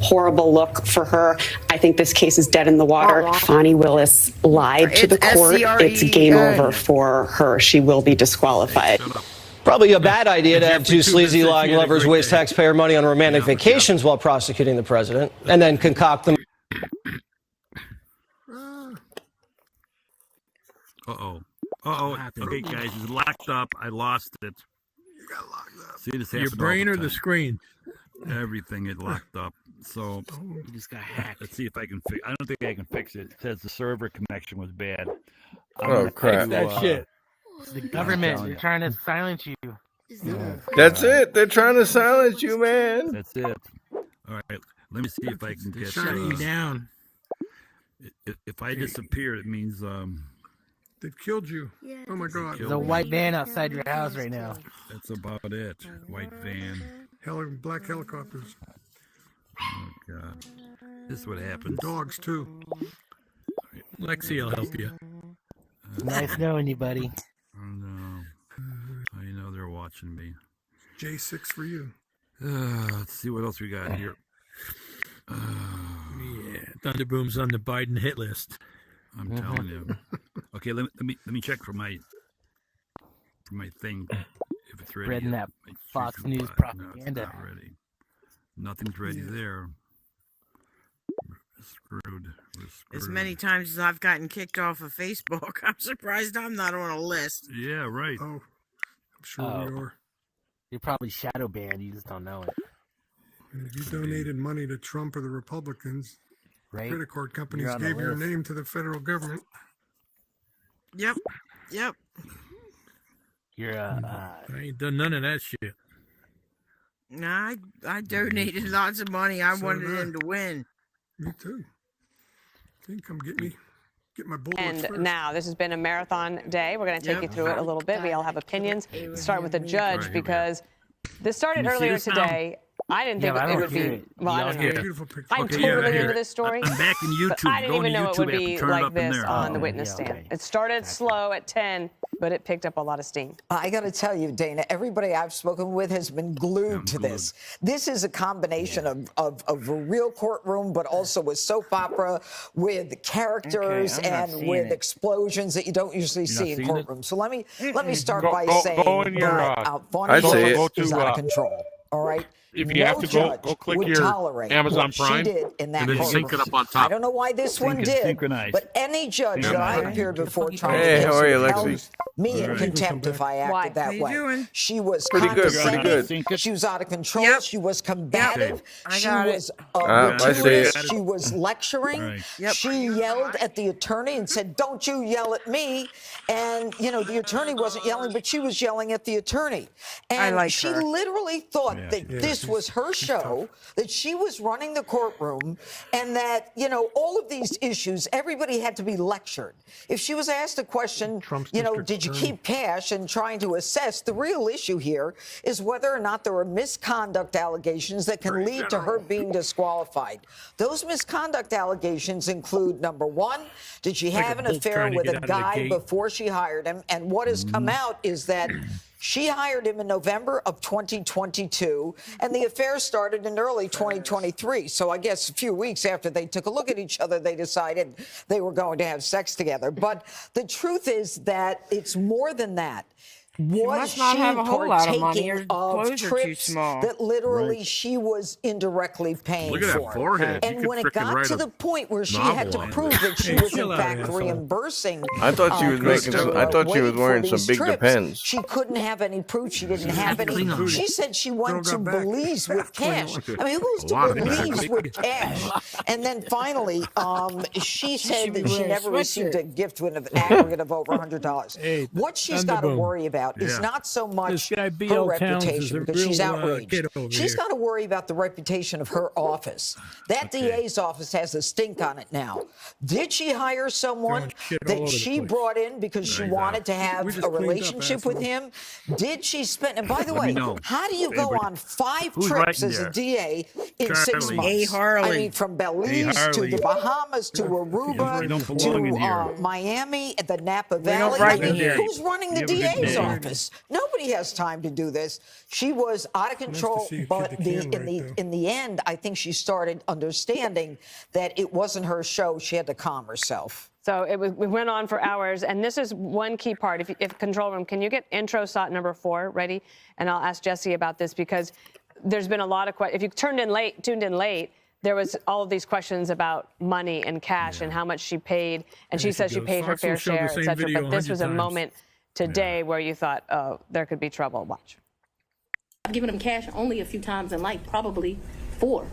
horrible look for her. I think this case is dead in the water. Fani Willis lied to the court. It's game over for her. She will be disqualified. Probably a bad idea to have two sleazy lying lovers waste taxpayer money on romantic vacations while prosecuting the president and then concoct them. Okay, guys, it's locked up. I lost it. You got locked up. See, this Your brain or the screen? Everything is locked up. So You just got hacked. let's see if I can fix. I don't think I can fix it. It says the server connection was bad. Oh crap! That shit. It's the government. They're trying to silence you. That's it. They're trying to silence you, man. That's it. All right, let me see if I can get. Shutting you down. If I disappear, it means They've killed you. Oh my God. There's a white van outside your house right now. that's about it. White van. Black helicopters. Oh God, this is what happens. Dogs too. Lexi will help you. Nice knowing you, buddy. Oh no, I know they're watching me. J6 for you. Let's see what else we got here. Yeah, Thunderboom's on the Biden hit list. I'm telling you. Okay, let me check for my thing if it's ready. Spreading that My Fox chicken News pot. No, it's propaganda. not ready. Nothing's ready there. We're screwed. As many times as I've gotten kicked off of Facebook, I'm surprised I'm not on a list. Yeah, right. Oh, I'm sure we are. You're probably shadow banned. You just don't know it. And if you donated money to Trump or the Republicans, Right? credit card companies You're on the gave your list. name to the federal government. Yep. You're I ain't done none of that shit. Nah, I donated lots of money. I So wanted did I. him to win. Me too. Can you come get me? Get my bullets And first. now, this has been a marathon day. We're going to take you through it a little bit. We all have opinions. Let's start with the judge because this started Can you see earlier this now? today. I didn't Yeah, think but I it don't would hear be. it. Well, I Y'all don't hear know. it. Beautiful picture. I'm Okay, totally here. into this story. I'm back in YouTube. But I didn't Go even to know it YouTube. would I have to be turn it like up in this there. on the Oh, witness yeah, stand. okay. It started slow at 10, but it picked up a lot of steam. I got to tell you, Dana, everybody I've spoken with has been glued to this. This is a combination of a real courtroom, but also a soap opera with characters Okay, I'm not and seeing with it. explosions that you don't usually see in seeing it? courtrooms. So let me start Go- by go- saying go in your, that Bonnie I see it. Willis Go to, is out of control. All right. If you no have to judge go click would your tolerate Amazon what Prime, she did in that and then courtroom. sync it up on top. I don't know why this one Sync- did, synchronize. but any judge that I appeared before trying Hey, to how are you, case Lexi? held me in All right. contempt if I acted Why? that How you way. doing? She was Pretty good, pretty condescending. good. She was out of control. Yep. She was combative. I She got it. was I see gratuitous. it. She was lecturing. Right. Yep. She yelled at the attorney and said, "Don't you yell at me." And, you know, the attorney wasn't yelling, but she was yelling at the attorney. And like she her. literally thought Yeah. that this was her show, that she was running the courtroom, and that, you know, all of these issues, everybody had to be lectured. If she was asked a question, Trump's you know, district did you attorney. keep cash, and trying to assess, the real issue here is whether or not there are misconduct allegations that can lead to her being disqualified. Those misconduct allegations include, number one, did she have an bolt affair trying to with get a out of the guy gate. before she hired him? And what has come out is that she hired him in November of 2022, and the affair started in early 2023. So I guess a few weeks after they took a look at each other, they decided they were going to have sex together. But the truth is that it's more than that. Was must not she have a whole lot of money. Her partaking of clothes are too trips small. that literally she was indirectly paying Look at that for? forehead. You And could when it frickin' got write to a the point where she novel had to on prove that. that she Hey, was in chill out, fact asshole. reimbursing, I thought she was making Mr. some. I thought she was Wade for wearing some these big trips, depends. she couldn't have any proof. She didn't have any. Klingon. She said she went to Girl got back. Belize with cash. I mean, who goes to A lot of Belize back. with cash? And then finally, she said should be that she wearing a never received sweatshirt. a gift with an aggregate of over $100. Hey, What she's got to Thunderboom. worry about is Yeah. not so much This guy, her B.L. Towns, is reputation, a because she's real, outraged. kid over She's here. got to worry about the reputation of her office. That DA's office has a stink on it now. Did she hire someone Throwing shit all that over the she place. brought in because she wanted to We have just a cleaned up, relationship with asshole. him? Did she spend, and by the Let way, me know. how do you go Anybody- on 5 Who's trips writing as a there? DA in 6 Charlie. months? Hey, Harley. I mean, from Belize Hey, to Harley. the Bahamas to You Aruba don't belong in to here. Miami, at the Napa don't Valley. write I mean, in here. who's running the You have a good DA's day. office. Nobody has time to do this. She was out of control, see a kid but that can right in the end, I think she started understanding that it wasn't her show. She had to calm herself. So we went on for hours, and this is one key part. If control room, can you get intro shot number 4 ready? And I'll ask Jesse about this because there's been a lot of questions. If you tuned in late, there was all of these questions about money and cash and how much she paid, and she says she paid her fair share, etc. But this was a moment today where you thought, oh, there could be trouble. Watch. I've given him cash only a few times in life, probably 4.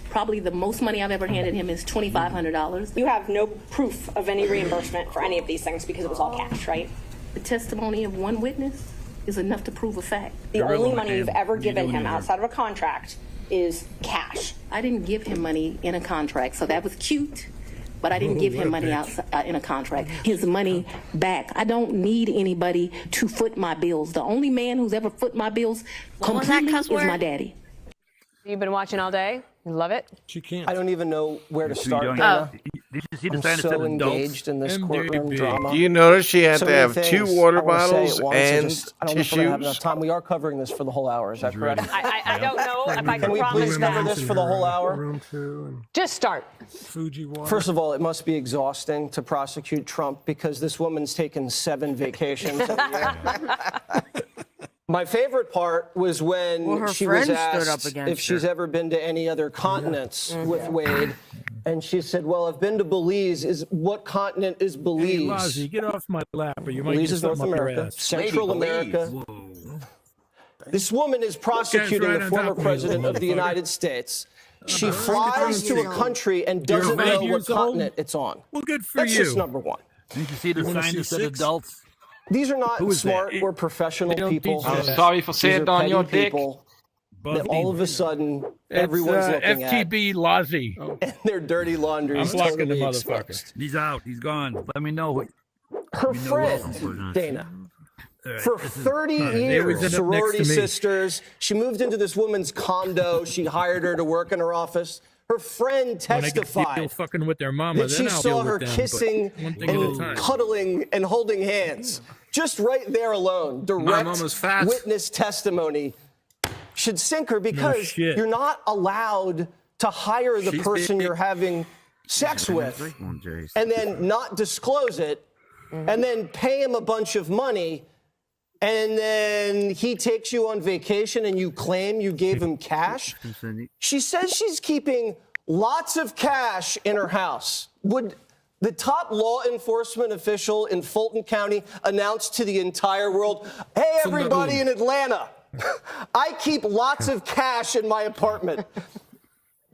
Probably the most money I've ever handed him is $2,500. You have no proof of any reimbursement for any of these things because it was all cash, right? The testimony of one witness is enough to prove a fact. The only money you've ever given him outside of a contract is cash. I didn't give him money in a contract, so that was cute, but I didn't give him money outside in a contract. His money back. I don't need anybody to foot my bills. The only man who's ever foot my bills completely is my daddy. You've been watching all day? You love it? She can't. I don't even know where to start. Did you see the I'm sign that so said engaged in this courtroom drama. Do you notice she had So to many have 2 things water I wanna say bottles at once, and just, I don't know if we're gonna have enough tissues? time. We are covering this for the whole hour. Is that correct? I don't know if I Can can we promise please cover that. this for the whole hour? Room 2 and Just start. Fuji water. First of all, it must be exhausting to prosecute Trump because this woman's taken 7 vacations in a year. My favorite part was when her she was friend stood up asked against if she's her. ever been to any other continents with Wade. And she said, well, I've been to Belize. What continent is Hey, Belize? Lozzie, get off my lap, or you might Belize get is North something up your America, ass. Central America. This woman is prosecuting right the on former top of you, president of the motherfucker. United States. She flies to a country and doesn't You're know 5 what years old? continent it's on. Well, good for That's you. just number one. Didn't you see the wanna sign see that said 6? adults? These are not is smart that? or professional They don't people. teach you that. Sorry for These saying are on petty your dick. people that all of a sudden everyone's looking at, FTB Lozzie. and their dirty laundry I'm is blocking the totally motherfucker. exposed. He's out. He's gone. Let me know. Her what friend, Dana, for 30 they always years, end up next sorority to me. sisters. She moved into this woman's condo. She hired her to work in her office. Her friend When I get people testified fucking with their mama, that then she I'll saw deal her with them, but kissing one thing at a and time. cuddling and holding hands. Just right there alone, direct mama's fat. witness testimony should sink her because shit. you're not allowed to hire the person you're having sex with and then not disclose it and then pay him a bunch of money and then he takes you on vacation and you claim you gave him cash. She says she's keeping lots of cash in her house. Would the top law enforcement official in Fulton County announce to the entire world, hey, everybody in Atlanta, I keep lots of cash in my apartment?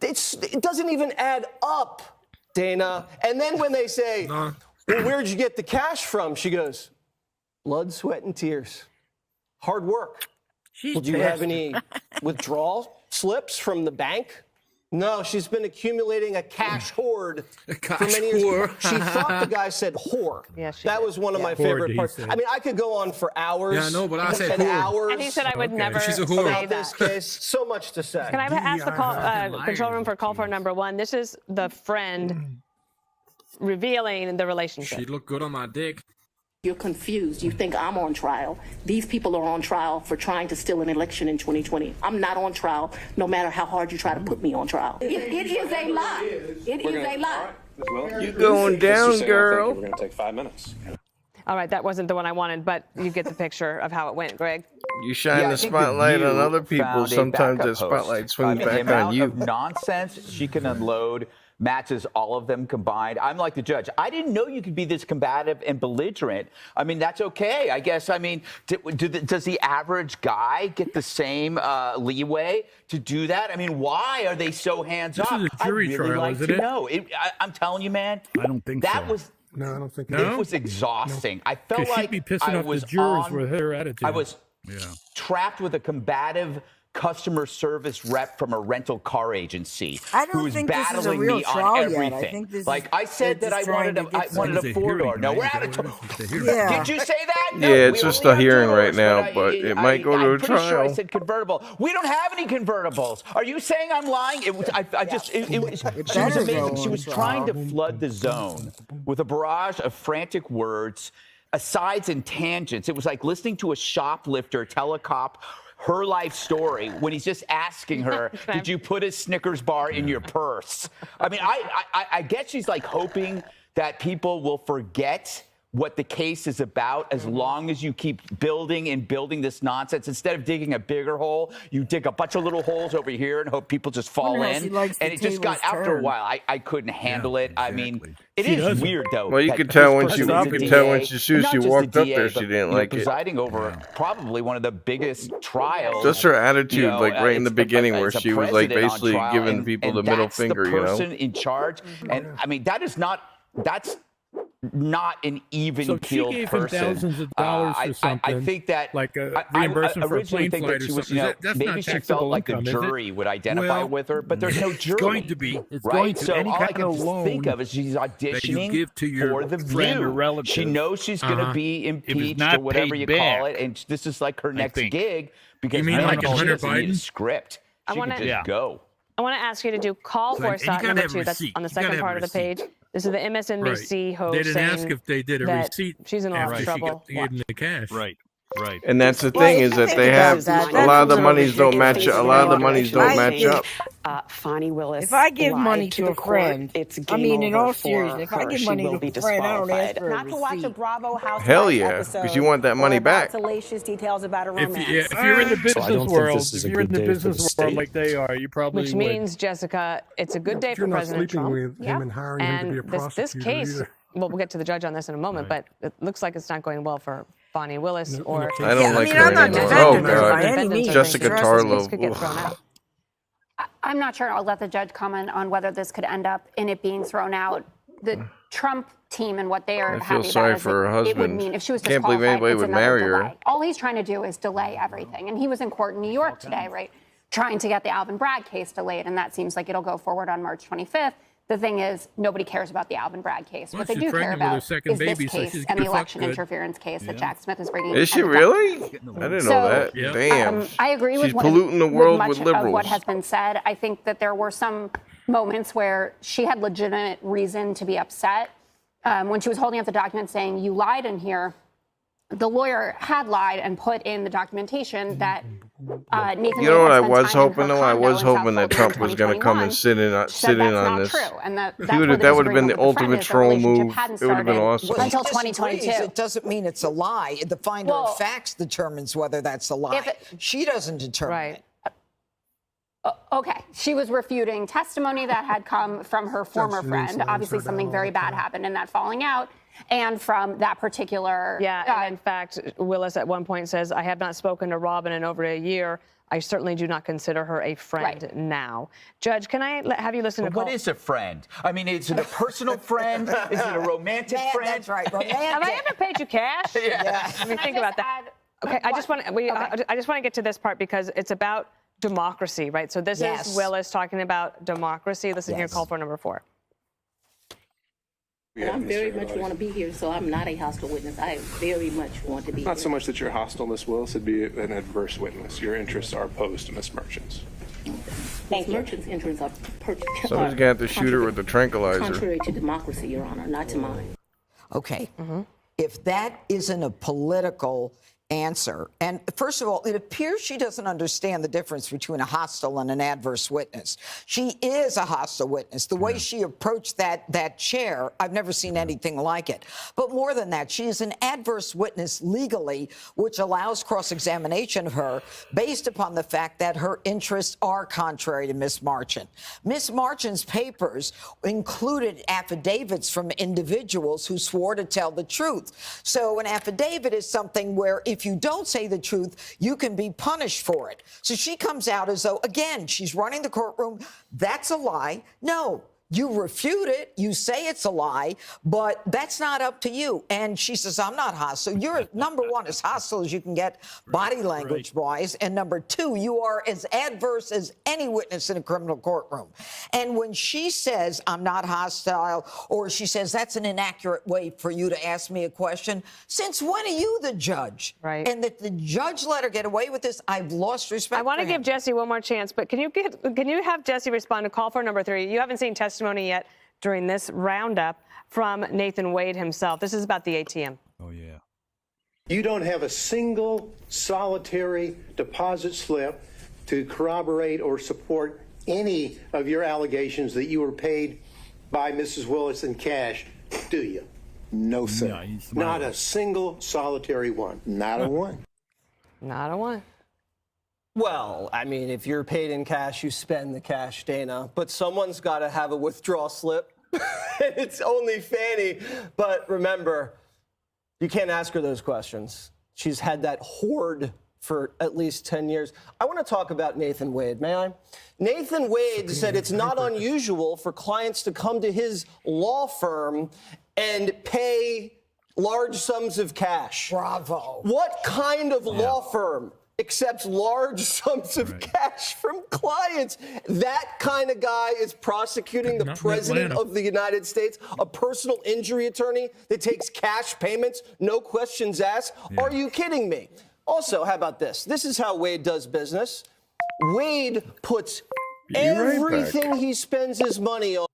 It doesn't even add up, Dana. And then when they say, well, where'd you get the cash from? She goes, blood, sweat, and tears. Hard work. Well, do you have any withdrawal slips from the bank? No, she's been accumulating a cash hoard for many years. She thought the guy said whore. Yeah, she that did. was one of my Hoard, favorite he parts. said. I mean, I could go on for hours. Yeah, I know, but I said and whore. hours And he said I would never She's a say whore. about this that. case. So much to say. Can I ask the control room for call for number 1? This is the friend revealing the relationship. She looked good on my dick. You're confused. You think I'm on trial. These people are on trial for trying to steal an election in 2020. I'm not on trial, no matter how hard you try to put me on trial. It is a lie. It is a lie. You going down, girl? We're going to take 5 minutes. All right, that wasn't the one I wanted, but you get the picture of how it went, Greg. You shine the spotlight on other people. Sometimes the spotlight swings back on you. Of nonsense she can unload matches all of them combined. I'm like the judge. I didn't know you could be this combative and belligerent. I mean, that's okay, I guess. I mean, does the average guy get the same leeway to do that? I mean, why are they so hands-off? This is a jury I'd really trial, like isn't to it? know. I, I'm telling you, man. I don't think that so. was. No, I don't think It was exhausting. I felt Because like she'd be pissing I off was the jurors on, with her attitude. I was trapped with a combative customer service rep from a rental car agency I don't who was think this is a battling real me trial on yet. I everything. think this like is- I said they're that I just wanted trying to I get wanted a some- four-door. No, we're out of Yeah. Did you say that? No, Yeah, we it's just only a have hearing right doors, now, but it might go to a I'm pretty sure I trial. said convertible. We don't have any convertibles. Are you saying I'm lying? It was. I just. It was. She was better go amazing. She on was trying to trial. flood the zone with a barrage of frantic words. asides and tangents. It was like listening to a shoplifter tell a cop her life story when he's just asking her, did you put a Snickers bar in your purse? I mean, I guess she's like hoping that people will forget what the case is about as long as you keep building and building this nonsense. Instead of digging a bigger hole, you dig a bunch of little holes over here and hope people just fall in. And it just got, after a while, I couldn't handle it. I mean, it is weird, though. Well, you could tell when she walked up there, she didn't like it. Presiding over probably one of the biggest trials. Just her attitude, like right in the beginning, where as a she was like president on basically trial, giving people the middle finger, the you know. person in charge, and I mean that's not an even keeled gave person. him thousands of dollars for something, I think that like a reimbursement for a originally plane think flight that or she was, something. That's maybe not she felt taxable like the income, is it? jury would identify Well, with her, but there's no jury. It's going to be. It's right? going to. So Any all I kind of can loan think of is she's auditioning give to your for the friend View. or relative. She knows she's going to be impeached or whatever you call it, and this is like her next gig because You mean like she Hunter doesn't need a Biden? script. I She wanna- can just go. I want to ask you to do call So- for and you SOT gotta number have 2. That's receipt. on the You gotta second have part of the receipt. page. This is the MSNBC host They didn't saying ask if they did a that receipt she's in a lot of after she trouble. got gave them the cash. Right. And that's the thing is that they have a lot of the monies don't match. A lot of the monies don't match up. Fani Willis. If I give lied money to to the a court, friend, it's I game mean, in over all for seriousness, if I her. give She money will to be a friend, I don't ask disqualified. for a Not to watch a receipt. Bravo Housewives Hell yeah, episode because you want that money or about back. salacious details about a romance. If you're in the business world, this is a if you're in good the day for the business world state. like they are, you probably Which would. means, Jessica, it's a good day If for you're not President sleeping Trump. with him and hiring him to be a And this prosecutor case, either. well, we'll get to the judge on this in a moment, but it looks like it's not going well for Fani Willis or. I don't like her I'm not anymore. defending Oh her by God, any means. Jessica This could get Tarlow. thrown out. I'm not sure. I'll let the judge comment on whether this could end up in it being thrown out. The Trump team and what they are I feel happy sorry about is for her it would husband. mean if she was Can't believe disqualified, anybody it's would another marry her. delay. All he's trying to do is delay everything. And he was in court in New York today, right, trying to get the Alvin Bragg case delayed, and that seems like it'll go forward on March 25th. The thing is, nobody cares about the Alvin Bragg case. Well, What they she's do care pregnant with her about second is baby, this so case she's and the good. election Good. interference case that Jack Smith is bringing. Is she and really? I didn't know that. Yeah. Damn. I agree She's with polluting the world much with of liberals. what has been said. I think that there were some moments where she had legitimate reason to be upset. When she was holding up the document saying, you lied in here, the lawyer had lied and put in the documentation that Nathan You know what I Wade had was spent time in hoping her though? I condo was in South hoping that Florida Trump in was going to come and 2021. sit in That's on not this. true. And that That would have been the disagreement with the friend ultimate is the troll relationship move. hadn't It would have been started awesome. Well, until he disagrees. 2022. It doesn't mean it's a lie. The finder Well, of facts determines whether that's a lie. She doesn't determine it. Okay, she was refuting testimony that had come from her former friend. Obviously, something very bad happened in that falling out, and from that particular. Yeah, and in fact, Willis at one point says, I have not spoken to Robin in over a year. I certainly do not consider her a friend now. Judge, can I have you listen to What is a friend? I mean, is it a personal friend? Is it a romantic friend? That's right. Romantic. Have I ever paid you cash? Yeah. I mean, think about that. Okay, I just want to get to this part because it's about democracy, right? So this is Willis talking about democracy. Listen here, call for number 4. And I very much want to be here, so I'm not a hostile witness. I very much want to be Not here. so much that you're hostile, Ms. Willis, it'd be an adverse witness. Your interests are opposed to Ms. Merchant's. Ms. Merchant's interests are Somebody's going to have to shoot her with the tranquilizer. contrary to democracy, Your Honor, not to mine. Okay. If that isn't a political answer, and first of all, it appears she doesn't understand the difference between a hostile and an adverse witness. She is a hostile witness. The way she approached that chair, I've never seen anything like it. But more than that, she is an adverse witness legally, which allows cross-examination of her based upon the fact that her interests are contrary to Ms. Marchant. Ms. Marchant's papers included affidavits from individuals who swore to tell the truth. So an affidavit is something where if you don't say the truth, you can be punished for it. So she comes out as though, again, she's running the courtroom. That's a lie. No. You refute it, you say it's a lie, but that's not up to you. And she says, I'm not hostile. You're, number one, as hostile as you can get body language-wise. And number two, you are as adverse as any witness in a criminal courtroom. And when she says, I'm not hostile, or she says, that's an inaccurate way for you to ask me a question, since when are you the judge? Right. And that the judge let her get away with this, I've lost respect I want to for him. give Jesse one more chance, but can you have Jesse respond to call for number 3? You haven't seen testimony yet during this roundup from Nathan Wade himself. This is about the ATM. Oh, yeah. You don't have a single solitary deposit slip to corroborate or support any of your allegations that you were paid by Mrs. Willis in cash, do you? No, sir. No, he's Not a single solitary one. Not a one. Not a one. Well, I mean, if you're paid in cash, you spend the cash, Dana. But someone's got to have a withdrawal slip. And it's only Fannie. But remember, you can't ask her those questions. She's had that hoard for at least 10 years. I want to talk about Nathan Wade, may I? Nathan Wade said it's not unusual for clients to come to his law firm and pay large sums of cash. Bravo. What kind of law firm accepts large sums of cash from clients? That kind of guy is prosecuting the Not in president Atlanta. of the United States, a personal injury attorney that takes cash payments, no questions asked. Are you kidding me? Also, how about this? This is how Wade does business. Wade puts Be right back. everything he spends his money on.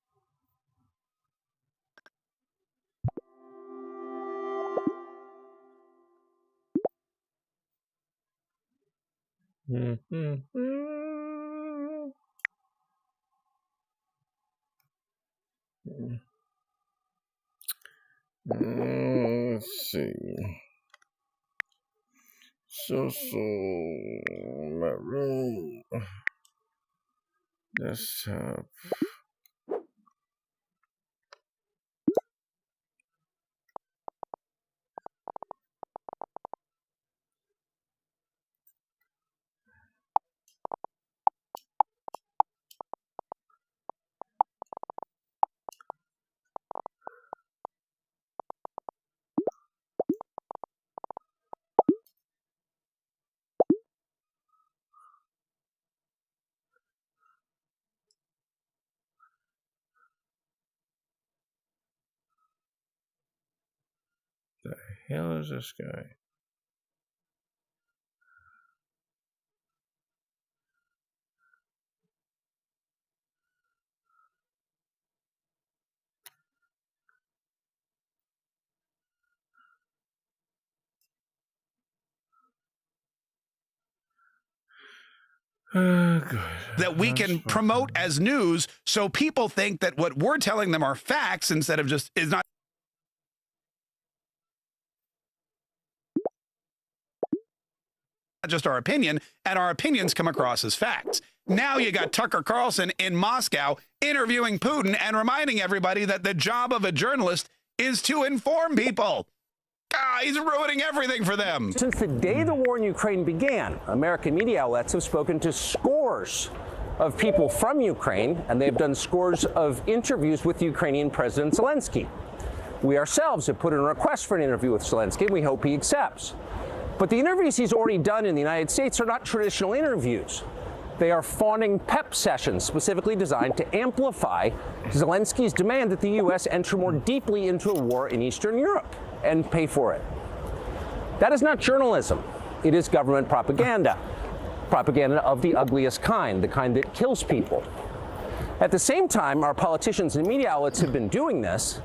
Let's see. So my room. Desktop. The hell is this guy? That we can promote as news, so people think that what we're telling them are facts instead of just is not just our opinion, and our opinions come across as facts. Now you got Tucker Carlson in Moscow interviewing Putin and reminding everybody that the job of a journalist is to inform people. He's ruining everything for them. Since the day the war in Ukraine began, American media outlets have spoken to scores of people from Ukraine, and they've done scores of interviews with Ukrainian President Zelensky. We ourselves have put in a request for an interview with Zelensky, and we hope he accepts. But the interviews he's already done in the United States are not traditional interviews. They are fawning pep sessions specifically designed to amplify Zelensky's demand that the U.S. enter more deeply into a war in Eastern Europe and pay for it. That is not journalism. It is government propaganda. Propaganda of the ugliest kind, the kind that kills people. At the same time, our politicians and media outlets have been doing this.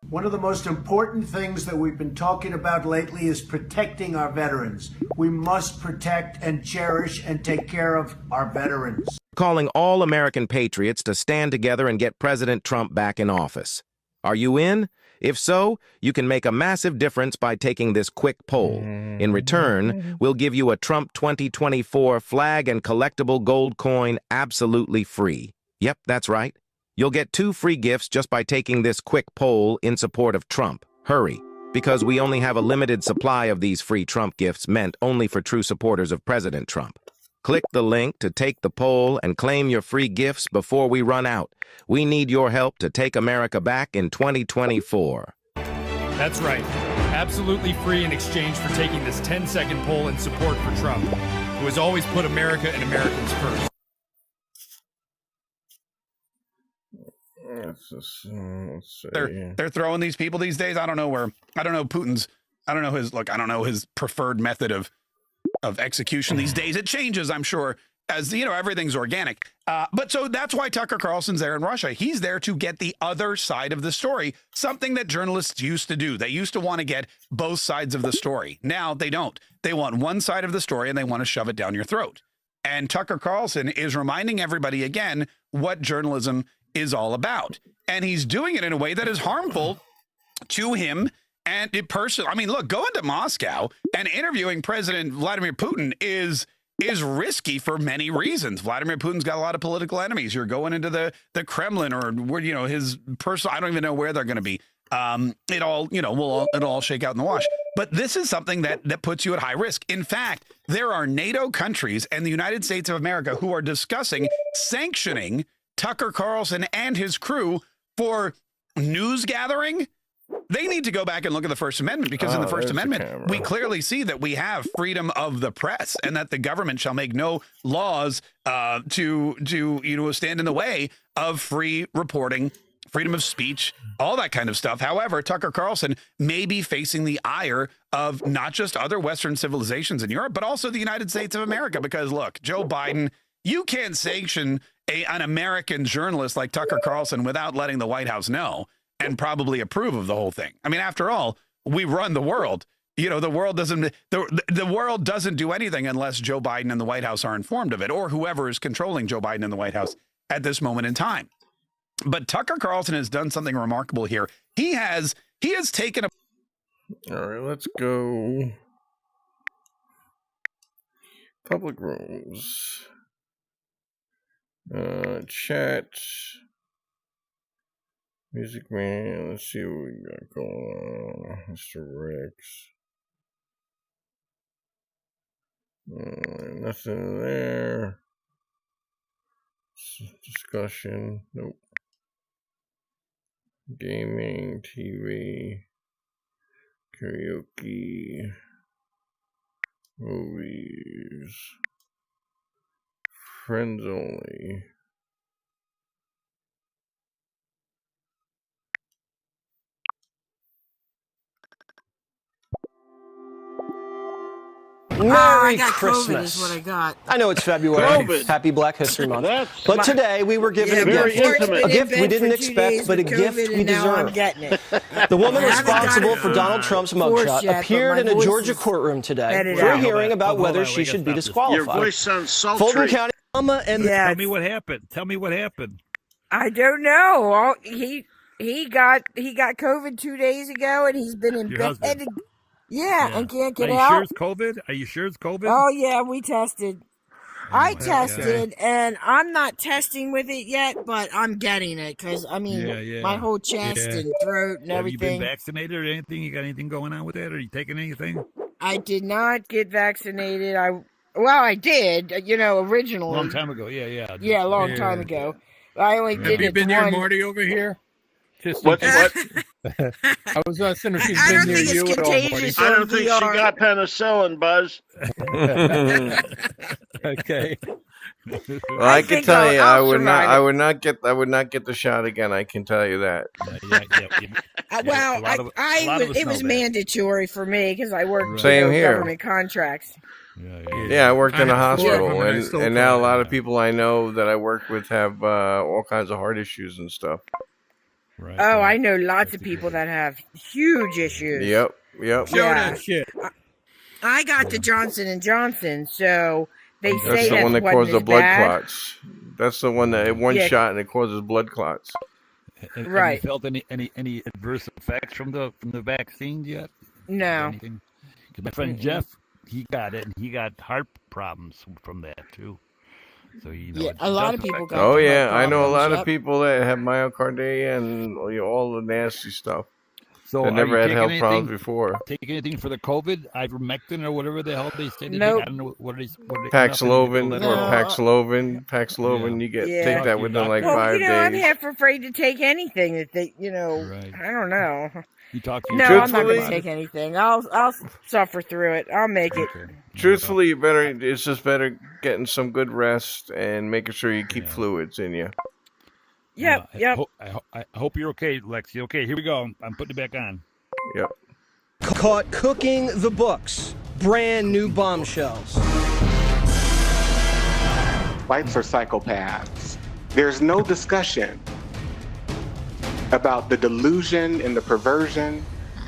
One of the most important things that we've been talking about lately is protecting our veterans. We must protect and cherish and take care of our veterans. Calling all American patriots to stand together and get President Trump back in office. Are you in? If so, you can make a massive difference by taking this quick poll. In return, we'll give you a Trump 2024 flag and collectible gold coin absolutely free. Yep, that's right. You'll get 2 free gifts just by taking this quick poll in support of Trump. Hurry, because we only have a limited supply of these free Trump gifts meant only for true supporters of President Trump. Click the link to take the poll and claim your free gifts before we run out. We need your help to take America back in 2024. That's right. Absolutely free in exchange for taking this 10-second poll in support for Trump, who has always put America and Americans first. Let's see. They're throwing these people these days. I don't know Putin's. I don't know his preferred method of execution these days. It changes, I'm sure. as you know, everything's organic. But so that's why Tucker Carlson's there in Russia. He's there to get the other side of the story, something that journalists used to do. They used to want to get both sides of the story. Now they don't. They want one side of the story and they want to shove it down your throat. And Tucker Carlson is reminding everybody again what journalism is all about. And he's doing it in a way that is harmful to him and it personally. I mean, look, going to Moscow and interviewing President Vladimir Putin is risky for many reasons. Vladimir Putin's got a lot of political enemies. You're going into the Kremlin or where, you know, his personal, I don't even know where they're going to be. It all, you know, it'll all shake out in the wash. But this is something that puts you at high risk. In fact, there are NATO countries and the United States of America who are discussing sanctioning Tucker Carlson and his crew for news gathering. They need to go back and look at the First Amendment, because in the First Amendment, we clearly see that we have freedom of the press and that the government shall make no laws to stand in the way of free reporting, freedom of speech, all that kind of stuff. However, Tucker Carlson may be facing the ire of not just other Western civilizations in Europe, but also the United States of America. Because look, Joe Biden, you can't sanction an American journalist like Tucker Carlson without letting the White House know and probably approve of the whole thing. I mean, after all, we run the world. You know, the world doesn't do anything unless Joe Biden and the White House are informed of it, or whoever is controlling Joe Biden and the White House at this moment in time. But Tucker Carlson has done something remarkable here. He has taken a. All right, let's go. Public rooms. Chat. Music Man, let's see what we got going on. Mr. Rex. Nothing there. Discussion, nope. Gaming, TV, karaoke, movies, friends only. Merry I got Christmas. COVID is what I got. I know it's February. COVID. Happy Black History Month. That's But today we were given a gift. A gift we didn't expect, but a gift we deserve. I'm getting it. The woman I haven't responsible got it for Donald Trump's forced mugshot yet, appeared but in my a Georgia voice is courtroom today headed for a out. hearing about Hold whether on, she we should gotta be stop this. disqualified. Your voice sounds sultry. Fulton County Alma and Tell me what happened. Tell me what happened. I don't know. He got COVID 2 days ago, and he's been in Your bed. husband. Yeah, and can't get Are you out. sure it's COVID? Are you sure it's COVID? Oh yeah, we tested. I tested, and I'm not testing with it yet, but I'm getting it because I mean, my whole chest and throat and Have everything. you been vaccinated or anything? You got anything going on with that? Are you taking anything? I did not get vaccinated. I did. You know, originally. Long time ago. Yeah. Yeah, a long time ago. I only did Have you it been near one. Marty over here? Just What? I was asking if she's been near you at all, Marty. I don't think she got penicillin, Buzz. Okay. Well, I can tell you, I would not get the shot again. I can tell you that. It was mandatory for me because I worked Same here. government contracts. Yeah, I worked in a hospital, and I still and now a try. lot of people I know that I work with have all kinds of heart issues and stuff. Right. Oh, I know lots of people that have huge issues. Yep. Yeah. that shit. I got the Johnson & Johnson, so they say That's the one that wasn't causes the as blood bad. clots. That's the one that one Yeah. shot and it causes blood clots. Have Right. you felt any adverse effects from the vaccines yet? No. Anything? 'Cause my friend Jeff, he got it, and he got heart problems from that too. So Yeah, a lot of people got Oh the yeah, heart I know a lot problems, of people that have myocardia and all the nasty stuff. So that are never you had taking health problems anything- before. Take anything for the COVID, ivermectin or whatever the hell they say. Nope. I don't know what it is. Paxlovid nothing- or Paxlovid, you get take that within like well, 5 I'm days. half afraid to take anything that they, I don't know. You talk to No, your I'm not going to doctor take about it? anything. I'll suffer through it. I'll make it. Truthfully, it's just better getting some good rest and making sure you keep fluids in you. Yep. I hope you're okay, Lexi. Okay, here we go. I'm putting it back on. Yep. Caught cooking the books. Brand new bombshells. whites are psychopaths. There's no discussion about the delusion and the perversion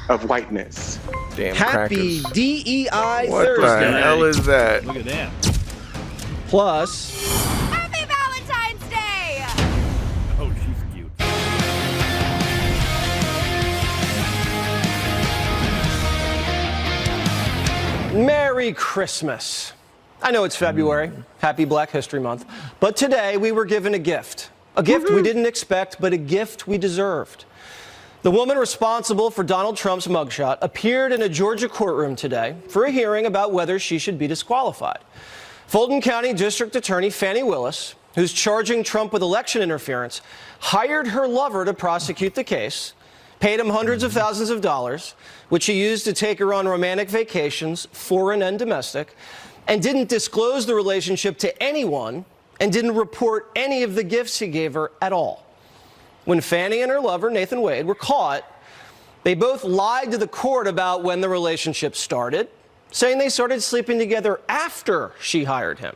of whiteness. Damn Happy crackers. DEI What Thursday. the hell is that? Look at that. Plus, Happy Valentine's Day! Oh, she's cute. Merry Christmas. I know it's February, Happy Black History Month, but today we were given a gift. A gift we didn't expect, but a gift we deserved. The woman responsible for Donald Trump's mugshot appeared in a Georgia courtroom today for a hearing about whether she should be disqualified. Fulton County District Attorney Fani Willis, who's charging Trump with election interference, hired her lover to prosecute the case, paid him hundreds of thousands of dollars, which he used to take her on romantic vacations, foreign and domestic, and didn't disclose the relationship to anyone and didn't report any of the gifts he gave her at all. When Fani and her lover, Nathan Wade, were caught, they both lied to the court about when the relationship started, saying they started sleeping together after she hired him,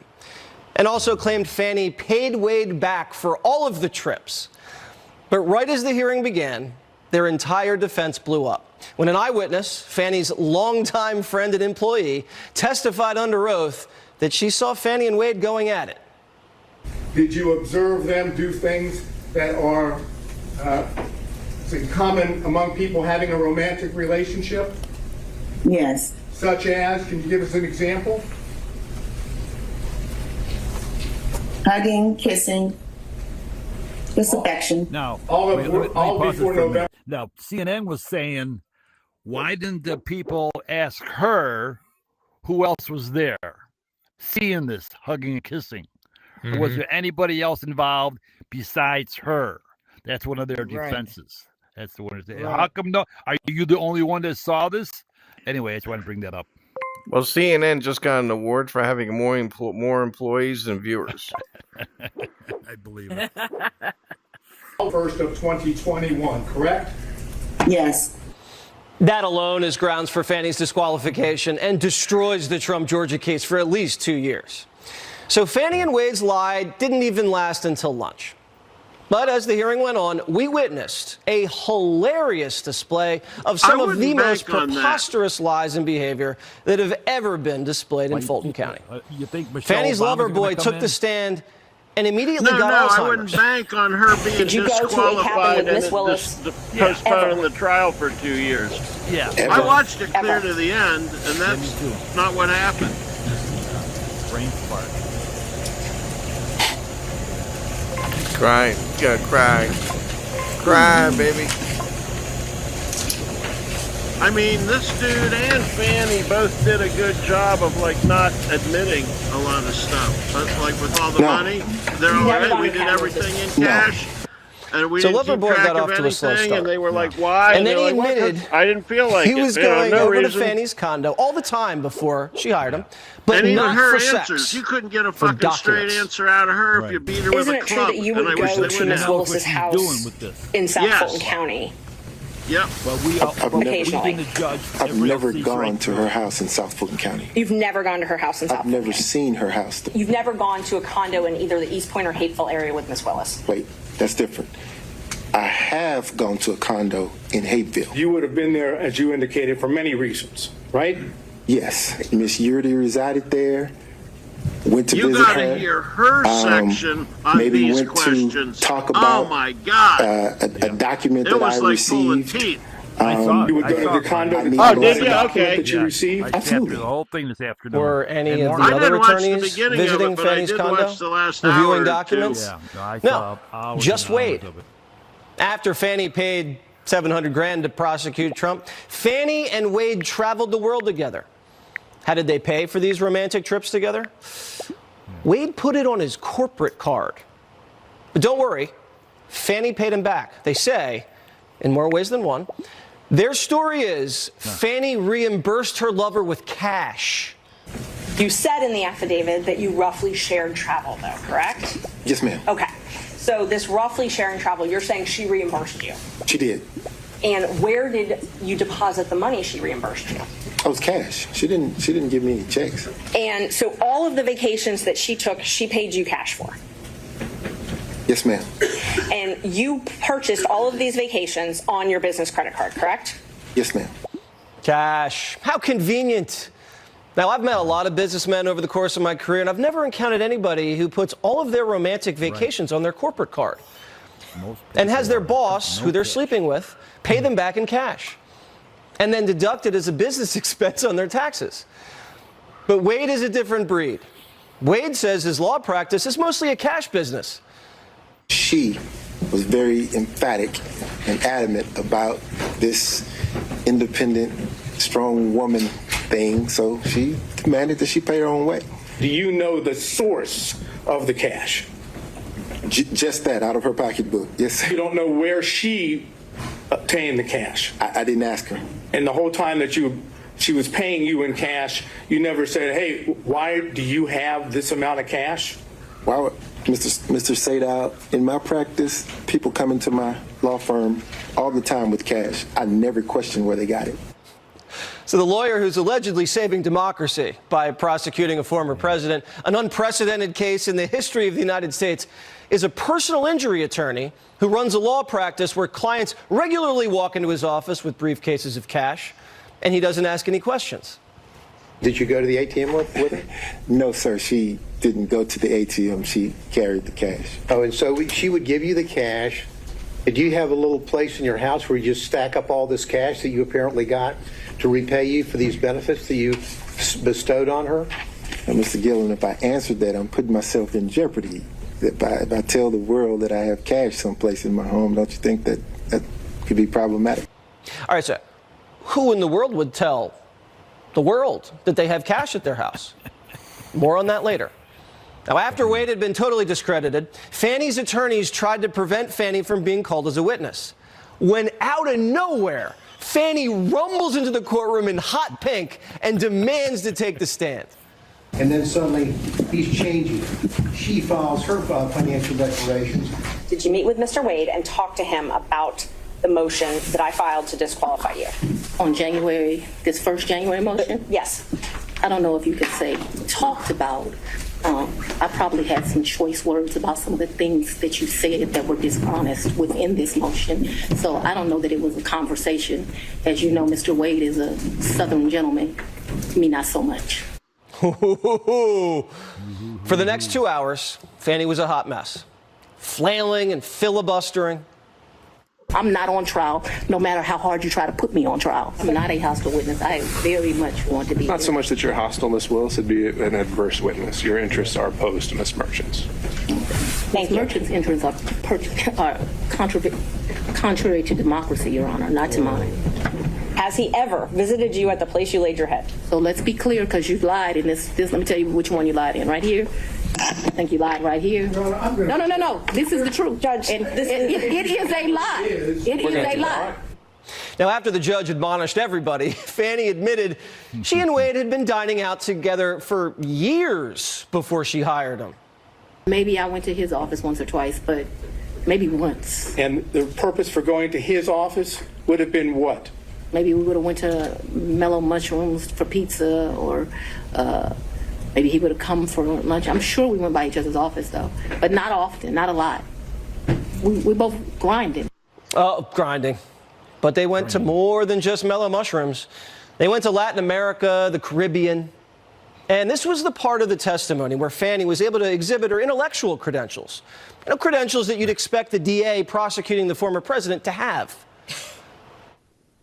and also claimed Fani paid Wade back for all of the trips. But right as the hearing began, their entire defense blew up when an eyewitness, Fani's longtime friend and employee, testified under oath that she saw Fani and Wade going at it. Did you observe them do things that are common among people having a romantic relationship? Yes. Such as, can you give us an example? Hugging, kissing, just affection. Now, all wait, let me before pause this for a November. minute. Now, CNN was saying, why didn't the people ask her who else was there seeing this hugging and kissing? Or was there anybody else involved besides her? That's one of their defenses. That's the one. How come no? Are you the only one that saw this? Anyway, I just want to bring that up. Well, CNN just got an award for having more employees than viewers. I believe it. 1st of 2021, correct? Yes. That alone is grounds for Fani's disqualification and destroys the Trump-Georgia case for at least 2 years. So Fani and Wade's lie didn't even last until lunch. But as the hearing went on, we witnessed a hilarious display of some of the most preposterous lies and behavior that have ever been displayed in Fulton County. You think Michelle Fani's Obama's lover gonna boy come took in? the stand and immediately No, got Alzheimer's. I wouldn't bank on her being Did you go to a disqualified cabin with and Miss Willis? postponing the trial for 2 years. Yeah. I watched it clear to the end, and that's not what happened. Brain fart. Cry. You gotta cry. Cry, baby. I mean, this dude and Fanny both did a good job of not admitting a lot of stuff. But, with all the money, they're all right. We did everything in cash, and we didn't keep Loverboy track got of off to a slow anything. start. And they were like, "Why?" And then he they're like, "Well, admitted I didn't feel like he it." was You know, going no over reason. to Fanny's condo all the time before she hired him, but and even not her for answers, sex. you couldn't get a for fucking straight documents. answer out of her if you beat her Isn't with a it true club. that you And would I wish go they to would Miss have. Willis's house in South Fulton County? Yep. Well, we Occasionally. the judge. I've never gone to her house in South Fulton County. You've never gone to her house in South I've Fulton never seen her house. You've never gone to a condo in either the East Point or Hapeville area with Miss Willis? Wait, that's different. I have gone to a condo in Hapeville. You would have been there, as you indicated, for many reasons, right? Yes, Miss Yurdi resided there. Went to You visit got to her. hear her section on maybe these went questions. to talk about oh my God! a document It that was I like pulling received. teeth. You would go to the condo to Oh, talk did about you? the document Okay. that you received? I sat through the whole thing this afternoon. Were any And of the morning. I other didn't watch the attorneys beginning of visiting it, but I Fanny's did condo, watch the last hour reviewing or documents? Yeah, no, I No, saw hours just and hours Wade. of it. After Fanny paid $700,000 to prosecute Trump, Fanny and Wade traveled the world together. How did they pay for these romantic trips together? Wade put it on his corporate card. But don't worry, Fanny paid him back. They say, in more ways than one. Their story is Fanny reimbursed her lover with cash. You said in the affidavit that you roughly shared travel, though, correct? Yes, ma'am. Okay. So this roughly sharing travel, you're saying she reimbursed you. She did. And where did you deposit the money she reimbursed you? Oh, it was cash. She didn't give me any checks. And so all of the vacations that she took, she paid you cash for. Yes, ma'am. And you purchased all of these vacations on your business credit card, correct? Yes, ma'am. Cash. How convenient. Now, I've met a lot of businessmen over the course of my career, and I've never encountered anybody who puts all of their romantic vacations on their corporate card and has their boss, who they're sleeping with, pay them back in cash and then deduct it as a business expense on their taxes. But Wade is a different breed. Wade says his law practice is mostly a cash business. She was very emphatic and adamant about this independent, strong woman thing, so she demanded that she pay her own way. Do you know the source of the cash? Just that, out of her pocketbook, yes, sir. You don't know where she obtained the cash? I didn't ask her. And the whole time that she was paying you in cash, you never said, hey, why do you have this amount of cash? Why would Mr. Sadow, in my practice, people come into my law firm all the time with cash. I never question where they got it. So the lawyer who's allegedly saving democracy by prosecuting a former president, an unprecedented case in the history of the United States, is a personal injury attorney who runs a law practice where clients regularly walk into his office with briefcases of cash, and he doesn't ask any questions. Did you go to the ATM with her? No, sir. She didn't go to the ATM. She carried the cash. Oh, and so she would give you the cash. Did you have a little place in your house where you just stack up all this cash that you apparently got to repay you for these benefits that you bestowed on her? Now, Mr. Gillen, if I answered that, I'm putting myself in jeopardy. If I tell the world that I have cash someplace in my home, don't you think that could be problematic? All right, so who in the world would tell the world that they have cash at their house? More on that later. Now, after Wade had been totally discredited, Fannie's attorneys tried to prevent Fannie from being called as a witness. When out of nowhere, Fannie rumbles into the courtroom in hot pink and demands to take the stand. And then suddenly he's changing. She files her financial declarations. Did you meet with Mr. Wade and talk to him about the motion that I filed to disqualify you? On January, this first January motion? Yes. I don't know if you could say talked about. I probably had some choice words about some of the things that you said that were dishonest within this motion. So I don't know that it was a conversation. As you know, Mr. Wade is a Southern gentleman. Me, not so much. For the next 2 hours, Fannie was a hot mess, flailing and filibustering. I'm not on trial, no matter how hard you try to put me on trial. I'm not a hostile witness. I very much want to be. Not so much that you're hostile, Ms. Willis, it'd be an adverse witness. Your interests are opposed to Ms. Merchant's. Ms. Merchant's interests are contrary to democracy, Your Honor, not to mine. Has he ever visited you at the place you laid your head? So let's be clear, because you lied in this. Let me tell you which one you lied in. Right here. I think you lied right here. No. This is the truth, Judge. And it is a lie. It is a lie. Now, after the judge admonished everybody, Fannie admitted she and Wade had been dining out together for years before she hired him. Maybe I went to his office once or twice, but maybe once. And the purpose for going to his office would have been what? Maybe we would have went to Mellow Mushrooms for pizza, or maybe he would have come for lunch. I'm sure we went by each other's office, though, but not often, not a lot. We both grinded. Oh, grinding. But they went to more than just Mellow Mushrooms. They went to Latin America, the Caribbean. And this was the part of the testimony where Fannie was able to exhibit her intellectual credentials. Credentials that you'd expect the DA prosecuting the former president to have.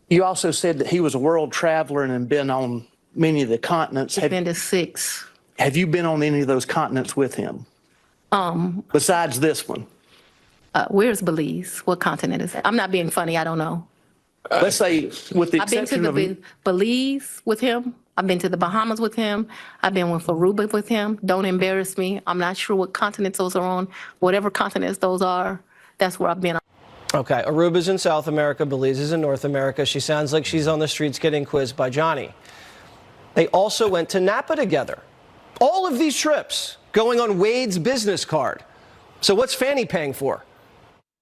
You also said that he was a world traveler and had been on many of the continents. I've been to 6. Have you been on any of those continents with him? Besides this one? Where's Belize? What continent is that? I'm not being funny. I don't know. Let's say, with the I've been exception to of the Belize with him. I've been to the Bahamas with him. I've been with Aruba with him. Don't embarrass me. I'm not sure what continents those are on. Whatever continents those are, that's where I've been. Okay, Aruba's in South America, Belize is in North America. She sounds like she's on the streets getting quizzed by Johnny. They also went to Napa together. All of these trips going on Wade's business card. So what's Fannie paying for?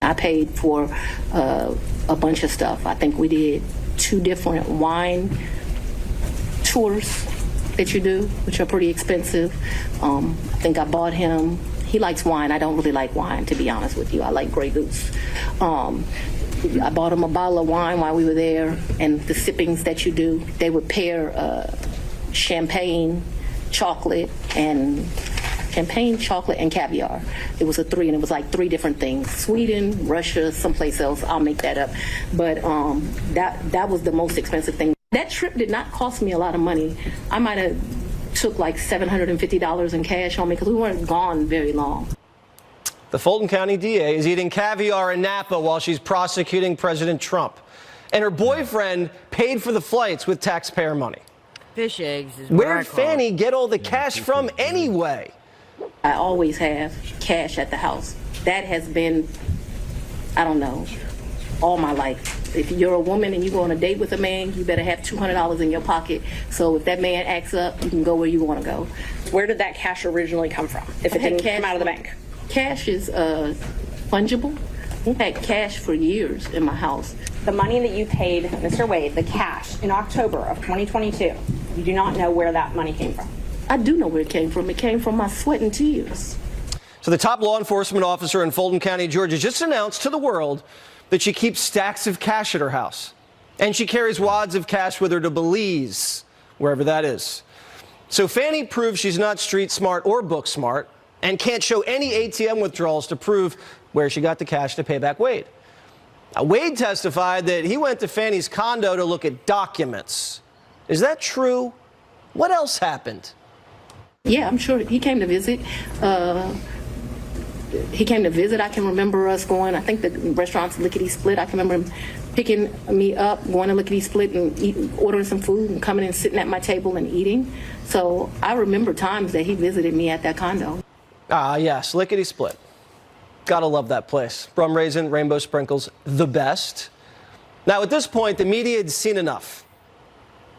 I paid for a bunch of stuff. I think we did 2 different wine tours that you do, which are pretty expensive. I think I bought him, he likes wine. I don't really like wine, to be honest with you. I like Grey Goose. I bought him a bottle of wine while we were there, and the sippings that you do, they would pair champagne, chocolate, and caviar. It was a 3, and it was like 3 different things. Sweden, Russia, someplace else. I'll make that up. But that was the most expensive thing. That trip did not cost me a lot of money. I might have took like $750 in cash on me because we weren't gone very long. The Fulton County DA is eating caviar in Napa while she's prosecuting President Trump. And her boyfriend paid for the flights with taxpayer money. Fish eggs is Where'd Fanny get all the cash from anyway? I always have cash at the house. That has been, I don't know, all my life. If you're a woman and you go on a date with a man, you better have $200 in your pocket. So if that man acts up, you can go where you want to go. Where did that cash originally come from, if it didn't come out of the bank? Cash is fungible. We've had cash for years in my house. The money that you paid Mr. Wade, the cash, in October of 2022, you do not know where that money came from. I do know where it came from. It came from my sweat and tears. So the top law enforcement officer in Fulton County, Georgia, just announced to the world that she keeps stacks of cash at her house. And she carries wads of cash with her to Belize, wherever that is. So Fanny proves she's not street smart or book smart and can't show any ATM withdrawals to prove where she got the cash to pay back Wade. Now, Wade testified that he went to Fanny's condo to look at documents. Is that true? What else happened? Yeah, I'm sure he came to visit. I can remember us going, I think the restaurant's Lickety Split. I can remember him picking me up, going to Lickety Split and ordering some food and coming and sitting at my table and eating. So I remember times that he visited me at that condo. Yes, Lickety Split. Gotta love that place. Rum raisin, rainbow sprinkles, the best. Now, at this point, the media had seen enough.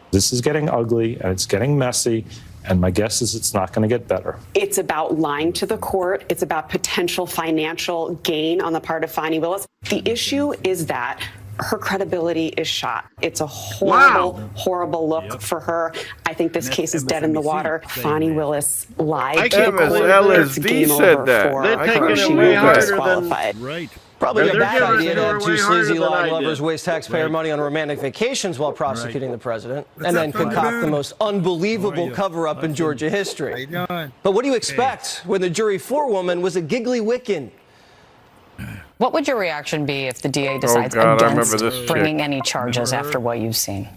This is getting ugly and it's getting messy. And my guess is it's not going to get better. It's about lying to the court. It's about potential financial gain on the part of Fani Willis. The issue is that her credibility is shot. It's a horrible, horrible look for her. I think this case is dead in the water. Fani Willis lied to the court. MSLSD said that. They're taking it way harder than... Right. Probably a bad idea to have 2 sleazy lying lovers waste taxpayer money on romantic vacations while prosecuting the president and then concoct the most unbelievable cover-up in Georgia history. But what do you expect when the jury forewoman was a giggly Wiccan? What would your reaction be if the DA decides against bringing any charges after what you've seen?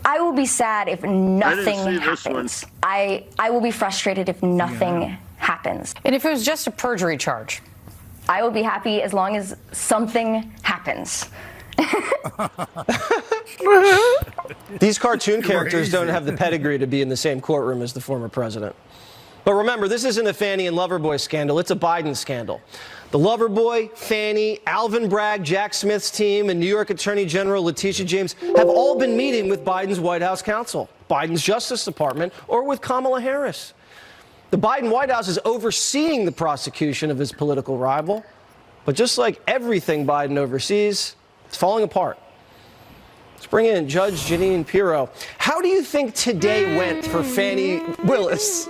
I will be sad if nothing happens. I will be frustrated if nothing happens. And if it was just a perjury charge? I will be happy as long as something happens. These cartoon characters don't have the pedigree to be in the same courtroom as the former president. But remember, this isn't a Fanny and Loverboy scandal. It's a Biden scandal. The Loverboy, Fanny, Alvin Bragg, Jack Smith's team, and New York Attorney General Letitia James have all been meeting with Biden's White House counsel, Biden's Justice Department, or with Kamala Harris. The Biden White House is overseeing the prosecution of his political rival. But just like everything Biden oversees, it's falling apart. Let's bring in Judge Janine Pirro. How do you think today went for Fani Willis?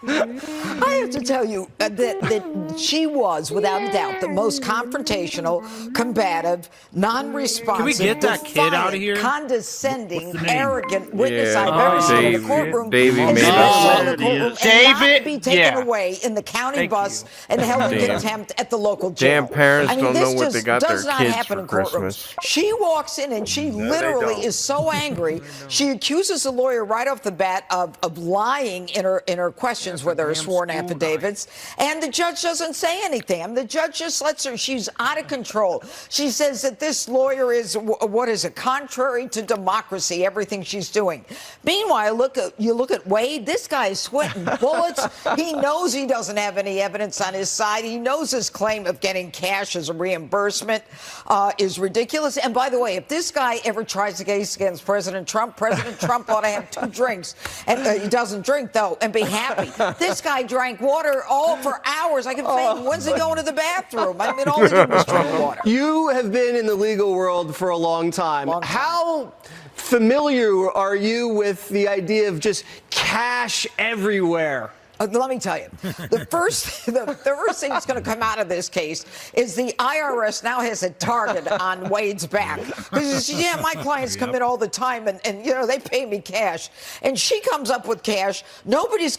I have to tell you that she was, without a doubt, the most confrontational, combative, non-responsive, Can we get that kid out of here? condescending, arrogant witness I've ever seen in the courtroom. Davey and made she us. was in the courtroom and not be taken away in the county bus and held in contempt at the local jail. Damn parents don't know what they got their does not kids happen for in courtrooms. Christmas. She walks in and she literally is so angry. She accuses the lawyer right off the bat of lying in her questions with her sworn affidavits, and the judge doesn't say anything. I mean, the judge just lets her. She's out of control. She says that this lawyer is what is it, contrary to democracy, everything she's doing. Meanwhile, you look at Wade. This guy is sweating bullets. He knows he doesn't have any evidence on his side. He knows his claim of getting cash as a reimbursement is ridiculous. And by the way, if this guy ever tries a case against President Trump ought to have 2 drinks, and he doesn't drink though, and be happy. This guy drank water all for hours. I kept saying, when's he going to the bathroom? I mean, all he did was drink water. You have been in the legal world for a long time. How familiar are you with the idea of just cash everywhere? Let me tell you, the first thing that's going to come out of this case is the IRS now has a target on Wade's back. Because, yeah, my clients come in all the time and they pay me cash. And she comes up with cash. Nobody's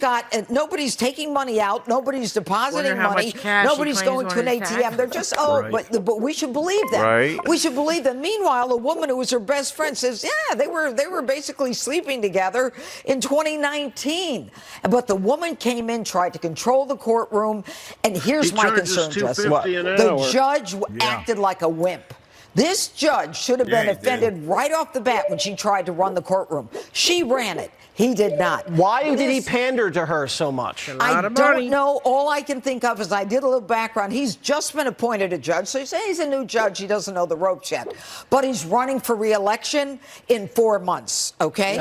taking money out. Nobody's depositing money. Nobody's going to an ATM. They're just, but we should believe them. Right. We should believe them. Meanwhile, a woman who was her best friend says, yeah, they were basically sleeping together in 2019. But the woman came in, tried to control the courtroom, and here's my concern, Justin. The judge acted like a wimp. This judge should have been offended right off the bat when she tried to run the courtroom. She ran it. He did not. Why did he pander to her so much? I don't know. All I can think of is I did a little background. He's just been appointed a judge. So you say he's a new judge. He doesn't know the ropes yet. But he's running for re-election in 4 months, okay?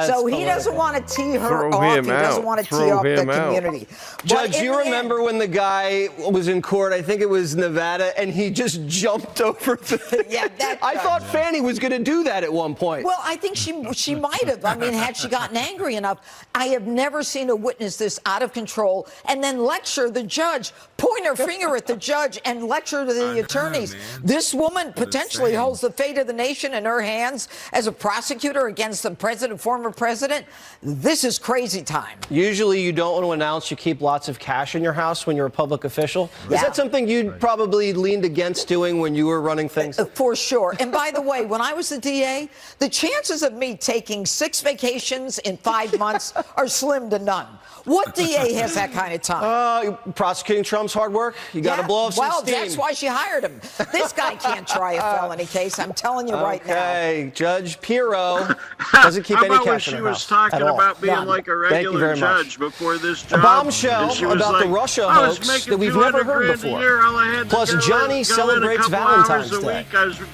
So he doesn't want to tee her off. He doesn't want to tee off the community. Judge, you remember when the guy was in court, I think it was Nevada, and he just jumped over the... Yeah, I thought Fannie was going to do that at one point. Well, I think she might have. I mean, had she gotten angry enough. I have never seen a witness this out of control and then lecture the judge, point her finger at the judge and lecture to the attorneys. This woman potentially holds the fate of the nation in her hands as a prosecutor against the president, former president. This is crazy time. Usually you don't want to announce you keep lots of cash in your house when you're a public official. Is that something you'd probably leaned against doing when you were running things? For sure. And by the way, when I was the DA, the chances of me taking 6 vacations in 5 months are slim to none. What DA has that kind of time? Prosecuting Trump's hard work. You got to blow off some steam. Well, that's why she hired him. This guy can't try a felony case. I'm telling you right now. Okay, Judge Pirro doesn't keep any cash in her house. How about when she was talking about being like a regular judge before this job? A bombshell about the Russia hoax that we've never heard before. Plus, Johnny celebrates Valentine's Day.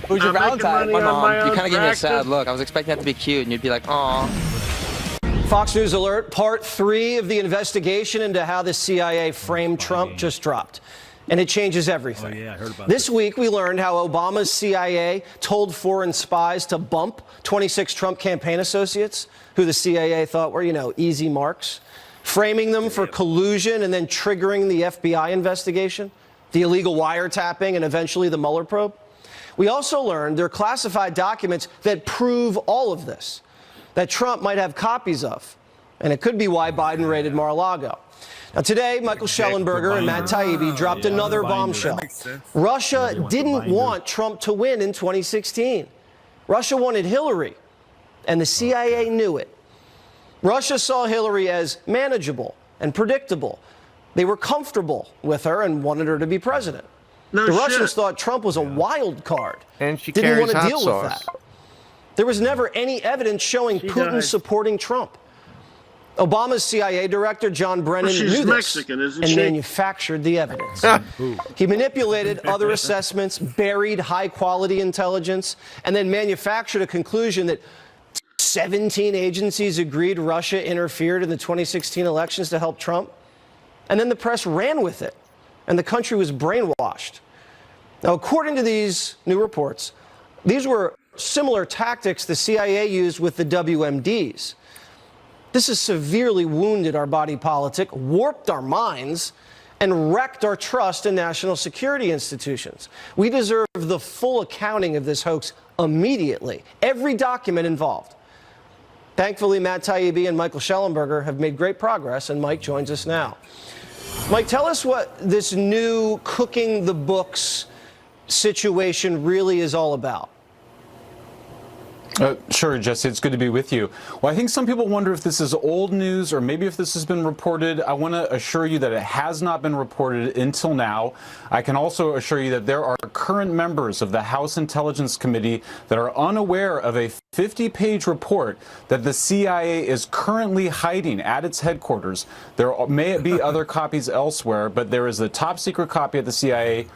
Who's your Valentine? My mom. You kind of gave me a sad look. I was expecting that to be cute, and you'd be like, "Aw." Fox News Alert, part 3 of the investigation into how the CIA framed Trump just dropped. And it changes everything. Oh, yeah, I heard about this week, we learned how Obama's CIA told foreign spies to bump 26 Trump campaign associates, who the CIA thought were, easy marks, framing them for collusion and then triggering the FBI investigation, the illegal wiretapping, and eventually the Mueller probe. We also learned there are classified documents that prove all of this, that Trump might have copies of. And it could be why Biden raided Mar-a-Lago. Now, today, Michael Schellenberger and Matt Taibbi dropped another bombshell. Russia didn't want Trump to win in 2016. Russia wanted Hillary, and the CIA knew it. Russia saw Hillary as manageable and predictable. They were comfortable with her and wanted her to be president. The Russians thought Trump was a wild card. And she didn't want to carries deal hot with sauce. that. There was never any evidence showing Putin supporting Trump. Obama's CIA director, John Brennan, knew this Mexican, isn't and she? manufactured the evidence. He manipulated other assessments, buried high-quality intelligence, and then manufactured a conclusion that 17 agencies agreed Russia interfered in the 2016 elections to help Trump. And then the press ran with it, and the country was brainwashed. Now, according to these new reports, these were similar tactics the CIA used with the WMDs. This has severely wounded our body politic, warped our minds, and wrecked our trust in national security institutions. We deserve the full accounting of this hoax immediately, every document involved. Thankfully, Matt Taibbi and Michael Schellenberger have made great progress, and Mike joins us now. Mike, tell us what this new cooking the books situation really is all about. Sure, Jesse, it's good to be with you. Well, I think some people wonder if this is old news or maybe if this has been reported. I want to assure you that it has not been reported until now. I can also assure you that there are current members of the House Intelligence Committee that are unaware of a 50-page report that the CIA is currently hiding at its headquarters. There may be other copies elsewhere, but there is a top-secret copy at the CIA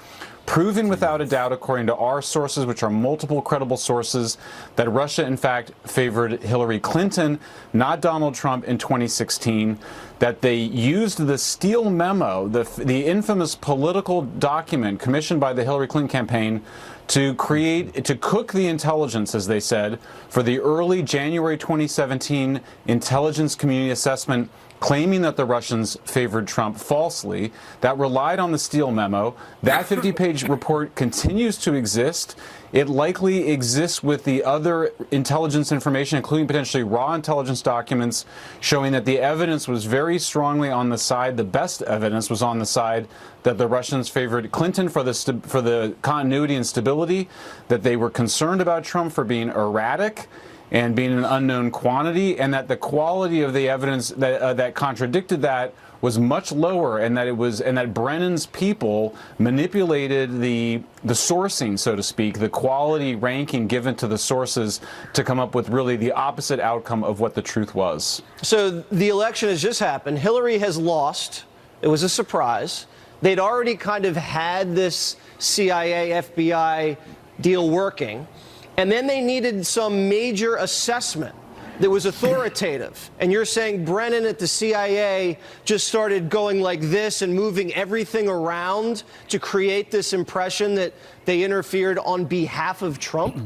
proving without a doubt, according to our sources, which are multiple credible sources, that Russia, in fact, favored Hillary Clinton, not Donald Trump, in 2016, that they used the Steele memo, the infamous political document commissioned by the Hillary Clinton campaign, to cook the intelligence, as they said, for the early January 2017 intelligence community assessment claiming that the Russians favored Trump falsely, that relied on the Steele memo. That 50-page report continues to exist. It likely exists with the other intelligence information, including potentially raw intelligence documents, showing that the evidence was very strongly on the side, the best evidence was on the side that the Russians favored Clinton for the continuity and stability, that they were concerned about Trump for being erratic and being an unknown quantity, and that the quality of the evidence that contradicted that was much lower, and that Brennan's people manipulated the sourcing, so to speak, the quality ranking given to the sources to come up with really the opposite outcome of what the truth was. So the election has just happened. Hillary has lost. It was a surprise. They'd already kind of had this CIA, FBI deal working. And then they needed some major assessment that was authoritative. And you're saying Brennan at the CIA just started going like this and moving everything around to create this impression that they interfered on behalf of Trump?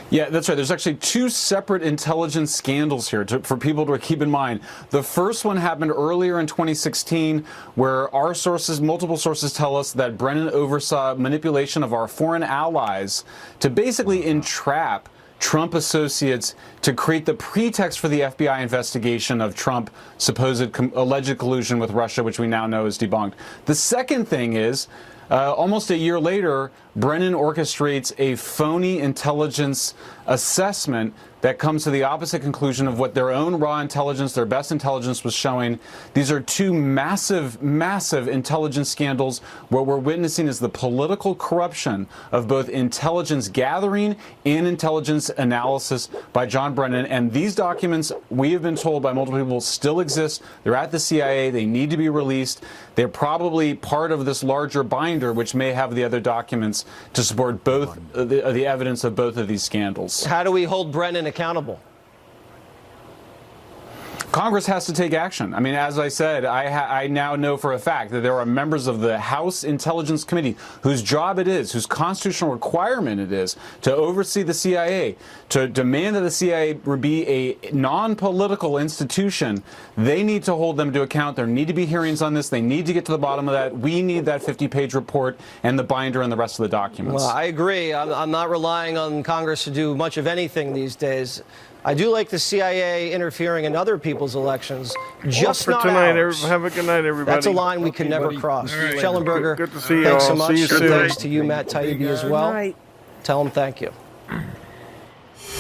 Yeah, that's right. There's actually two separate intelligence scandals here for people to keep in mind. The first one happened earlier in 2016, where our sources, multiple sources, tell us that Brennan oversaw manipulation of our foreign allies to basically entrap Trump associates to create the pretext for the FBI investigation of Trump supposed alleged collusion with Russia, which we now know is debunked. The second thing is, almost a year later, Brennan orchestrates a phony intelligence assessment that comes to the opposite conclusion of what their own raw intelligence, their best intelligence, was showing. These are two massive, massive intelligence scandals. What we're witnessing is the political corruption of both intelligence gathering and intelligence analysis by John Brennan. And these documents, we have been told by multiple people, still exist. They're at the CIA. They need to be released. They're probably part of this larger binder, which may have the other documents to support both the evidence of both of these scandals. How do we hold Brennan accountable? Congress has to take action. I mean, as I said, I now know for a fact that there are members of the House Intelligence Committee whose job it is, whose constitutional requirement it is, to oversee the CIA, to demand that the CIA be a non-political institution. They need to hold them to account. There need to be hearings on this. They need to get to the bottom of that. We need that 50-page report and the binder and the rest of the documents. Well, I agree. I'm not relying on Congress to do much of anything these days. I do like the CIA interfering in other people's elections, just for not tonight. ours. Have a good night, everybody. That's a line we can never cross. Right. Schellenberger, Good to see you thanks all. so much. See you soon. Thanks to you, Matt Taibbi, as well. Right. Tell him thank you.